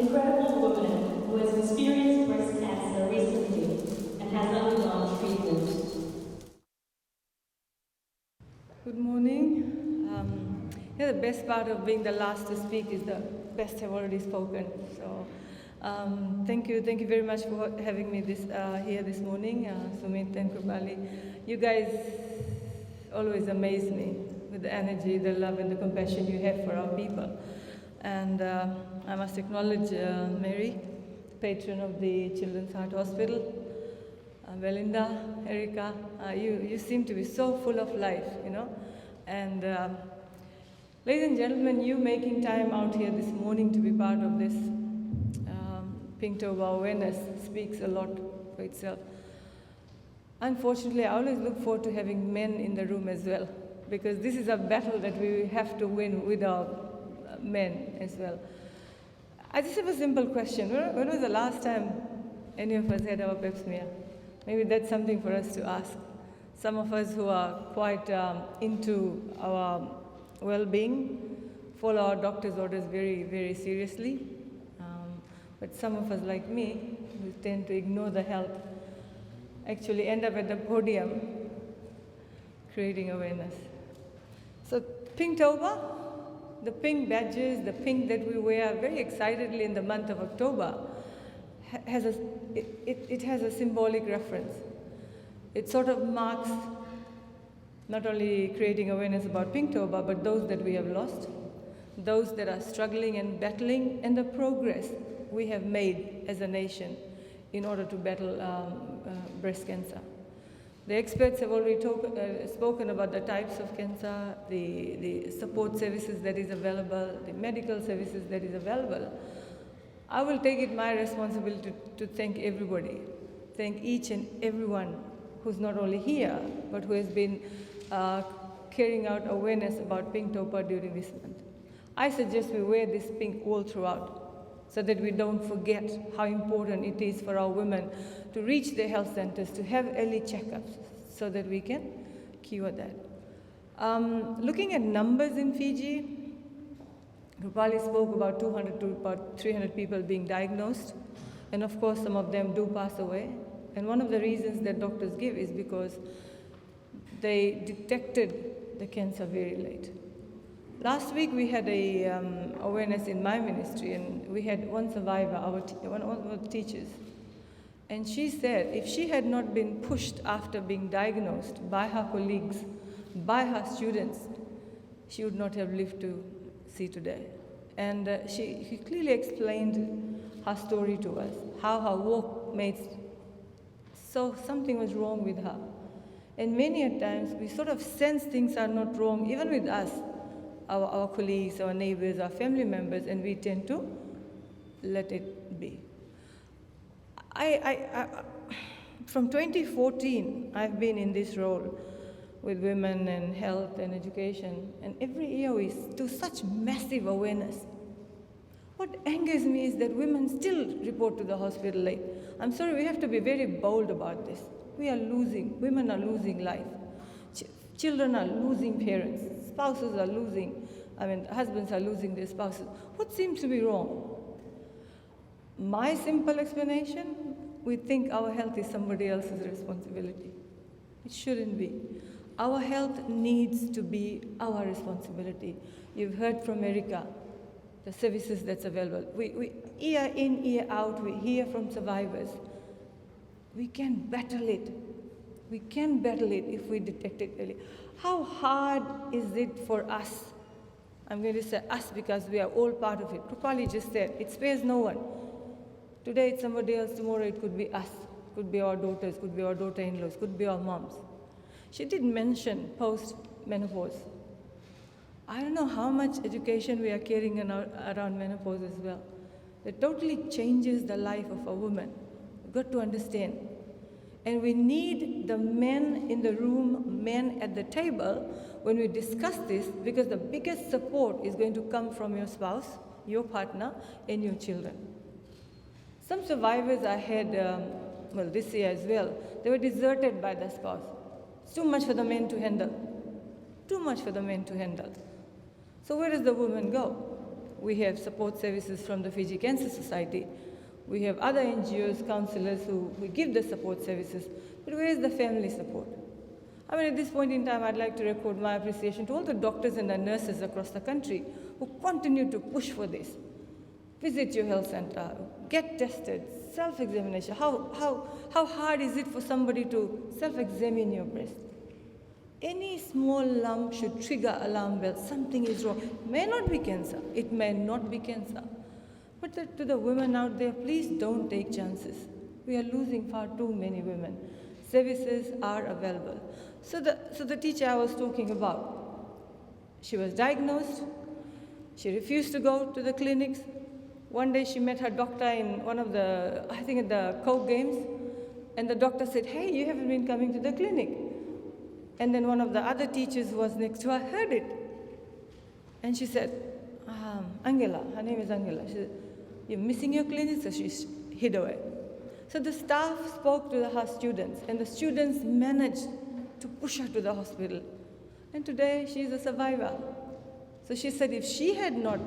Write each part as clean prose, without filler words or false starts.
incredible woman who has experienced breast cancer recently and has undergone treatment. Good morning. The best part of being the last to speak is the best have already spoken. So thank you very much for having me here this morning, Sumit and Krupali. You guys always amaze me with the energy, the love and the compassion you have for our people. And I must acknowledge Mary, patron of the Children's Heart Hospital. Belinda, Erica, you seem to be so full of life, you know. And ladies and gentlemen, you making time out here this morning to be part of this Pinktober awareness speaks a lot for itself. Unfortunately, I always look forward to having men in the room as well, because this is a battle that we have to win with our men as well. I just have a simple question. When was the last time any of us had our pap smear? Maybe that's something for us to ask. Some of us who are quite into our well-being follow our doctor's orders very, very seriously. But some of us, like me, who tend to ignore the health, actually end up at the podium creating awareness. So Pinktober, the pink badges, the pink that we wear very excitedly in the month of October, it has a symbolic reference. It sort of marks not only creating awareness about Pinktober, but those that we have lost, those that are struggling and battling, and the progress we have made as a nation in order to battle breast cancer. The experts have already spoken about the types of cancer, the support services that is available, the medical services that is available. I will take it my responsibility to thank everybody, thank each and everyone who's not only here, but who has been carrying out awareness about Pinktober during this month. I suggest we wear this pink all throughout, so that we don't forget how important it is for our women to reach their health centers, to have early checkups, so that we can cure that. Looking at numbers in Fiji, Rupali spoke about 200 to about 300 people being diagnosed, and of course some of them do pass away. And one of the reasons that doctors give is because they detected the cancer very late. Last week we had a awareness in my ministry, and we had one survivor, one of our teachers. And she said if she had not been pushed after being diagnosed by her colleagues, by her students, she would not have lived to see today. And she clearly explained her story to us, how her walk made so something was wrong with her. And many a times we sort of sense things are not wrong, even with us, our colleagues, our neighbors, our family members, and we tend to let it be. From 2014, I've been in this role with women and health and education, and every year we do such massive awareness. What angers me is that women still report to the hospital late. I'm sorry, we have to be very bold about this. Women are losing life. Children are losing parents. Spouses are losing, husbands are losing their spouses. What seems to be wrong? My simple explanation, we think our health is somebody else's responsibility. It shouldn't be. Our health needs to be our responsibility. You've heard from Erica, the services that's available. We year in, year out, we hear from survivors. We can battle it. We can battle it if we detect it early. How hard is it for us? I'm going to say us because we are all part of it. Krupali just said, it spares no one. Today it's somebody else, tomorrow it could be us. It could be our daughters, could be our daughter-in-laws, could be our moms. She did mention post-menopause. I don't know how much education we are carrying around menopause as well. It totally changes the life of a woman. We've got to understand. And we need the men in the room, men at the table, when we discuss this, because the biggest support is going to come from your spouse, your partner, and your children. Some survivors I had, this year as well, they were deserted by the spouse. It's too much for the men to handle. Too much for the men to handle. So where does the woman go? We have support services from the Fiji Cancer Society. We have other NGOs, counselors who give the support services. But where is the family support? I mean, at this point in time, I'd like to record my appreciation to all the doctors and the nurses across the country who continue to push for this. Visit your health center, get tested, self-examination. How hard is it for somebody to self-examine your breast? Any small lump should trigger alarm bells. Something is wrong. It may not be cancer. It may not be cancer. But to the women out there, please don't take chances. We are losing far too many women. Services are available. So the teacher I was talking about, she was diagnosed. She refused to go to the clinics. One day she met her doctor in one of the, I think at the Coke Games, and the doctor said, hey, you haven't been coming to the clinic. And then one of the other teachers who was next to her heard it. And she said, Angela, her name is Angela. She said, you're missing your clinic, so she hid away. So the staff spoke to her students, and the students managed to push her to the hospital. And today she is a survivor. So she said if she had not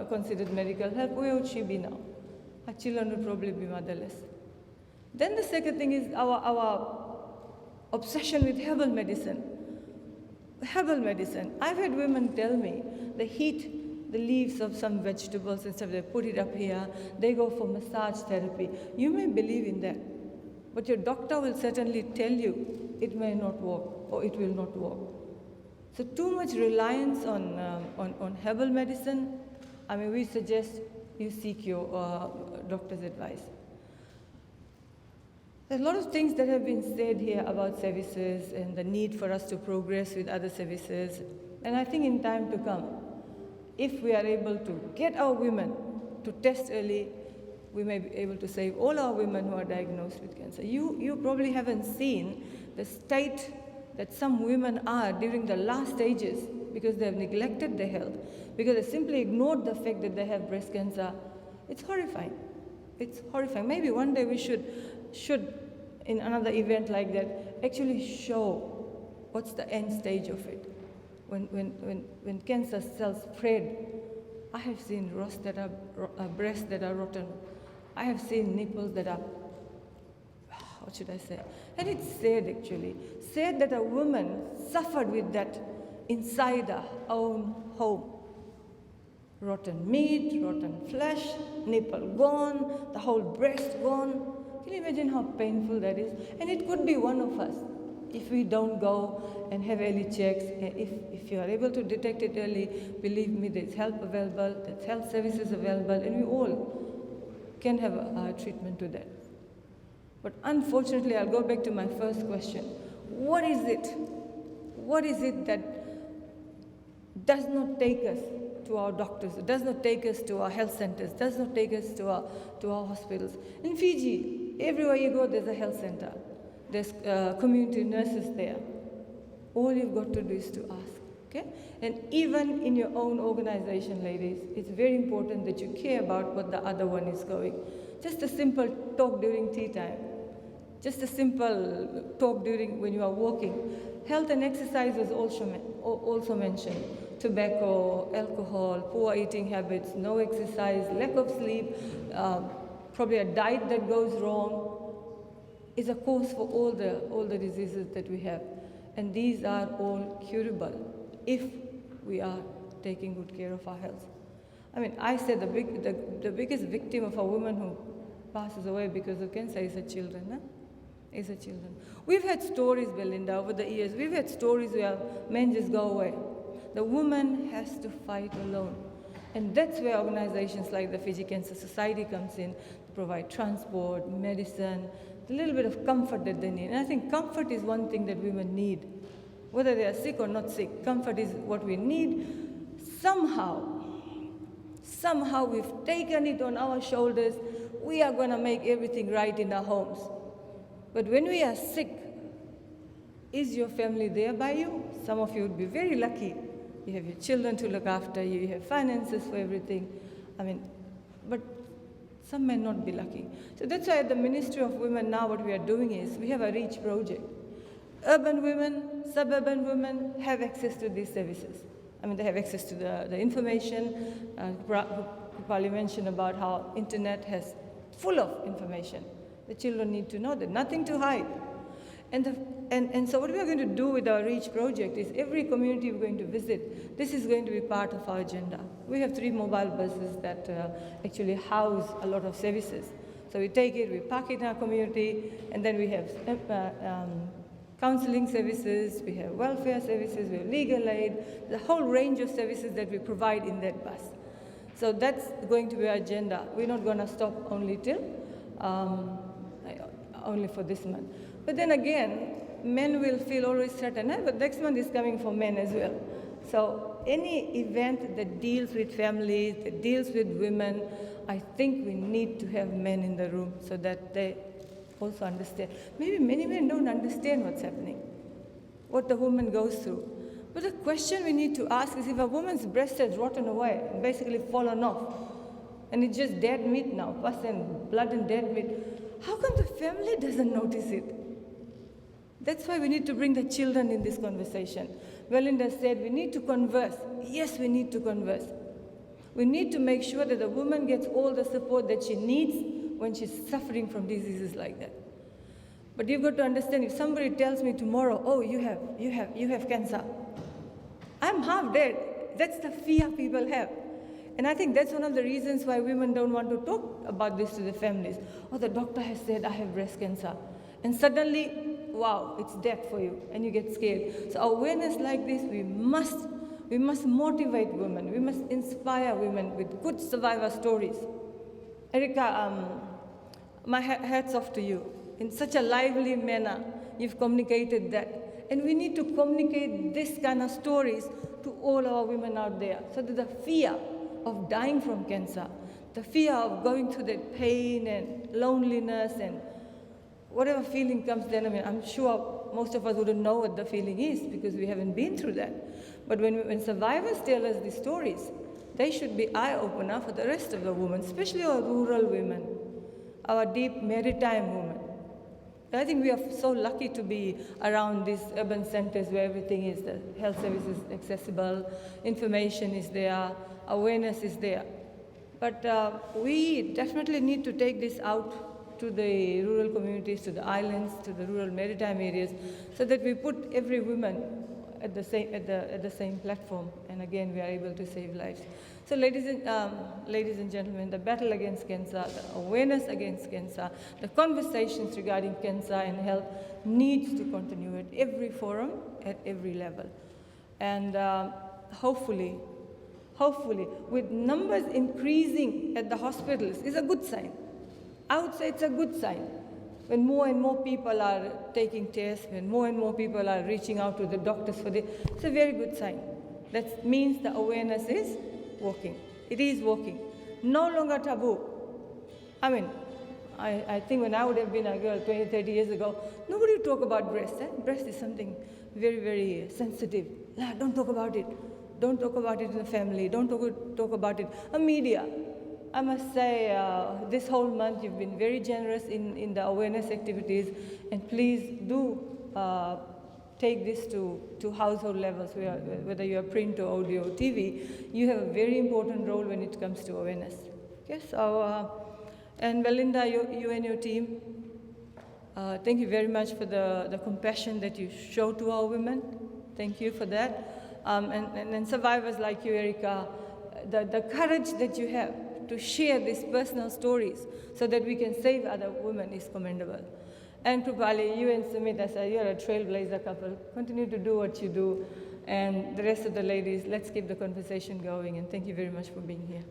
considered medical help, where would she be now? Her children would probably be motherless. Then the second thing is our obsession with herbal medicine. Herbal medicine. I've had women tell me they heat the leaves of some vegetables and stuff, they put it up here, they go for massage therapy. You may believe in that, but your doctor will certainly tell you it may not work or it will not work. So too much reliance on herbal medicine, I mean, we suggest you seek your doctor's advice. There's a lot of things that have been said here about services and the need for us to progress with other services. And I think in time to come, if we are able to get our women to test early, we may be able to save all our women who are diagnosed with cancer. You probably haven't seen the state that some women are during the last stages because they have neglected their health, because they simply ignored the fact that they have breast cancer. It's horrifying. It's horrifying. Maybe one day we should in another event like that, actually show what's the end stage of it. When cancer cells spread, I have seen breasts that are rotten. I have seen nipples that are, what should I say? And it's sad actually. Sad that a woman suffered with that inside her own home. Rotten meat, rotten flesh, nipple gone, the whole breast gone. Can you imagine how painful that is? And it could be one of us if we don't go and have early checks. If you are able to detect it early, believe me, there's help available, there's health services available, and we all can have a treatment to that. But unfortunately, I'll go back to my first question. What is it? What is it that does not take us to our doctors, it does not take us to our health centers, does not take us to our hospitals? In Fiji, everywhere you go, there's a health center. There's community nurses there. All you've got to do is to ask, okay? And even in your own organization, ladies, it's very important that you care about what the other one is going. Just a simple talk during tea time. Just a simple talk during when you are walking. Health and exercise was also mentioned. Tobacco, alcohol, poor eating habits, no exercise, lack of sleep, probably a diet that goes wrong is a cause for all the diseases that we have. And these are all curable if we are taking good care of our health. I mean, I said the biggest victim of a woman who passes away because of cancer is her children. Huh? Is her children. We've had stories, Belinda, over the years. We've had stories where men just go away. The woman has to fight alone. And that's where organizations like the Fiji Cancer Society comes in to provide transport, medicine, a little bit of comfort that they need. And I think comfort is one thing that women need. Whether they are sick or not sick, comfort is what we need. Somehow we've taken it on our shoulders. We are going to make everything right in our homes. But when we are sick, is your family there by you? Some of you would be very lucky. You have your children to look after, you have finances for everything. I mean, but some may not be lucky. So that's why at the Ministry of Women now what we are doing is we have a REACH project. Urban women, suburban women have access to these services. I mean, they have access to the information. Krupali mentioned about how internet has full of information. The children need to know that, nothing to hide. And so what we are going to do with our REACH project is every community we're going to visit, this is going to be part of our agenda. We have 3 mobile buses that actually house a lot of services. So we take it, we park it in our community, and then we have counseling services, we have welfare services, we have legal aid, the whole range of services that we provide in that bus. So that's going to be our agenda. We're not going to stop only till, only for this month. But then again, men will feel always threatened, but next month is coming for men as well. So any event that deals with families, that deals with women, I think we need to have men in the room so that they also understand. Maybe many men don't understand what's happening, what the woman goes through. But the question we need to ask is, if a woman's breast has rotten away, basically fallen off, and it's just dead meat now, pus and blood and dead meat, how come the family doesn't notice it? That's why we need to bring the children in this conversation. Belinda said we need to converse. Yes, we need to converse. We need to make sure that the woman gets all the support that she needs when she's suffering from diseases like that. But you've got to understand, if somebody tells me tomorrow, oh, you have cancer, I'm half dead. That's the fear people have. And I think that's one of the reasons why women don't want to talk about this to the families. Oh, the doctor has said I have breast cancer. And suddenly, wow, it's death for you, and you get scared. So awareness like this, we must motivate women. We must inspire women with good survivor stories. Erica, my hats off to you. In such a lively manner, you've communicated that. And we need to communicate this kind of stories to all our women out there, so that the fear of dying from cancer, the fear of going through that pain and loneliness and whatever feeling comes then, I mean, I'm sure most of us wouldn't know what the feeling is because we haven't been through that. But when survivors tell us these stories, they should be eye-opener for the rest of the women, especially our rural women, our deep maritime women. I think we are so lucky to be around these urban centers where everything is, the health service is accessible, information is there, awareness is there. But we definitely need to take this out to the rural communities, to the islands, to the rural maritime areas, so that we put every woman at the same platform, and again we are able to save lives. So ladies and gentlemen, the battle against cancer, the awareness against cancer, the conversations regarding cancer and health needs to continue at every forum, at every level. And hopefully, with numbers increasing at the hospitals is a good sign. I would say it's a good sign. When more and more people are taking tests, when more and more people are reaching out to the doctors for this, it's a very good sign. That means the awareness is working. It is working. No longer taboo. I mean, I think when I would have been a girl 20, 30 years ago, nobody would talk about breast. Breast is something very, very sensitive. Don't talk about it. Don't talk about it in the family. Don't talk about it. Media. I must say, this whole month you've been very generous in the awareness activities, and please do take this to household levels, whether you are print or audio or TV. You have a very important role when it comes to awareness. Okay, so, and Belinda, you and your team, thank you very much for the compassion that you show to our women. Thank you for that. And survivors like you, Erica, the courage that you have to share these personal stories so that we can save other women is commendable. And Krupali, you and Sumita, you're a trailblazer couple. Continue to do what you do. And the rest of the ladies, let's keep the conversation going. And thank you very much for being here.